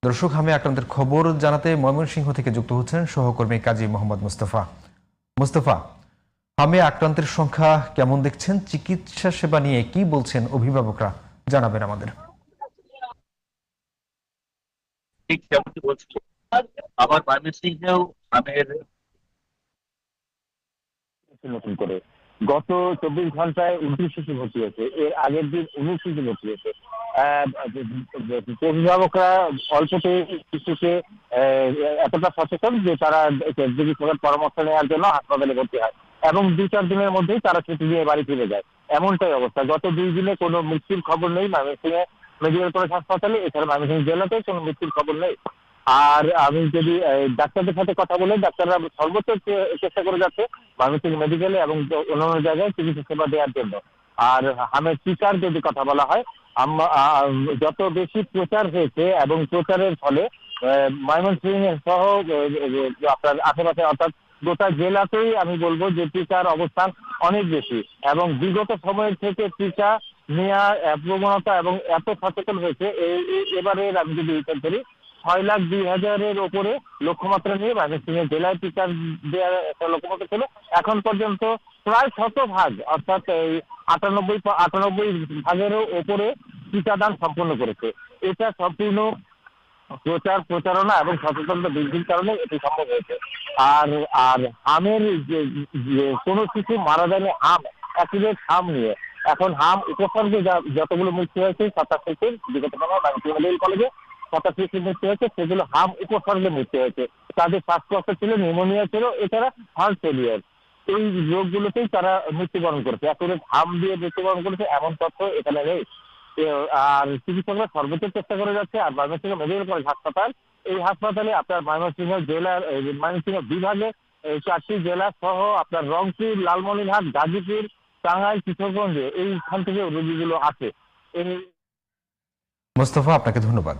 দর্শক, হামে আক্রান্তের খবর জানাতে ময়মনসিংহ থেকে যুক্ত হচ্ছেন সহকর্মী কাজী মোহাম্মদ মুস্তফা। মুস্তফা, হামে আক্রান্তের সংখ্যা কেমন দেখছেন? চিকিৎসা সেবা নিয়ে কি বলছেন অভিভাবকরা, জানাবেন আমাদের। ঠিক যেমনটি বলছিল, আবার ময়মনসিংহেও আমের নতুন করে গত 24 ঘন্টায় 29 শিশু ভর্তি হয়েছে, এর আগের দিন 19 শিশু ভর্তি হয়েছে। অভিভাবকরা অল্পতেই শিশুকে এতটা সচেতন যে তারা চিকিৎসকের পরামর্শ নেওয়ার জন্য হাসপাতালে ভর্তি হয় এবং 2-4 দিনের মধ্যেই তারা ছুটি নিয়ে বাড়ি ফিরে যায়। এমনটাই অবস্থা। গত 2 দিনে কোনো মৃত্যুর খবর নেই ময়মনসিংহে মেডিকেল কলেজ হাসপাতালে, এছাড়া ময়মনসিংহ জেলাতে কোনো মৃত্যুর খবর নেই। আর আমি যদি ডাক্তারদের সাথে কথা বলে, ডাক্তাররা সর্বোচ্চ চেষ্টা করে যাচ্ছে ময়মনসিংহ মেডিকেলে এবং অন্যান্য জায়গায় চিকিৎসা সেবা দেওয়ার জন্য। আর হামের টিকার যদি কথা বলা হয়, যত বেশি প্রচার হয়েছে এবং প্রচারের ফলে ময়মনসিংহ সহ আপনার আশেপাশে অর্থাৎ গোটা জেলাতেই আমি বলবো যে টিকার অবস্থান অনেক বেশি এবং বিগত সময়ের থেকে টিকা নেওয়ার প্রবণতা এবং এত সচেতন হয়েছে। এবারের আমি যদি হিসাব করি, 6,02,000-এর ওপরে লক্ষ্যমাত্রা নিয়ে ময়মনসিংহ জেলায় টিকা দেওয়ার একটা লক্ষ্যমাত্রা ছিল। এখন পর্যন্ত প্রায় 100% অর্থাৎ এই 98 ভাগেরও ওপরে টিকাদান সম্পন্ন করেছে। এটা সম্পূর্ণ প্রচারণা এবং সচেতনতা বৃদ্ধির কারণে এটি সম্ভব হয়েছে। আর আর হামের যে কোনো শিশু মারা যায়নি অ্যাকুরেট হাম নিয়ে। এখন হাম উপসর্গে যতগুলো মৃত্যু হয়েছে 27 শিশুর বিগত সময় মেডিকেল কলেজে 27 শিশুর মৃত্যু হয়েছে, সেগুলো হাম উপসর্গে মৃত্যু হয়েছে। তাদের শ্বাসকষ্ট ছিল, নিউমোনিয়া ছিল, এছাড়া হার্ট ফেলিয়ার, এই রোগগুলোতেই তারা মৃত্যুবরণ করেছে। অ্যাকুরেট হাম দিয়ে মৃত্যুবরণ করেছে এমন তথ্য এখানে নেই। আর চিকিৎসকরা সর্বোচ্চ চেষ্টা করে যাচ্ছে। আর ময়মনসিংহ মেডিকেল কলেজ হাসপাতাল, এই হাসপাতালে আপনার ময়মনসিংহ জেলার ময়মনসিংহ বিভাগে 4টি জেলা সহ আপনার রংপুর, লালমনিরহাট, গাজীপুর, টাঙ্গাইল, কিশোরগঞ্জে এইখান থেকে রোগীগুলো আসে। মুস্তফা, আপনাকে ধন্যবাদ।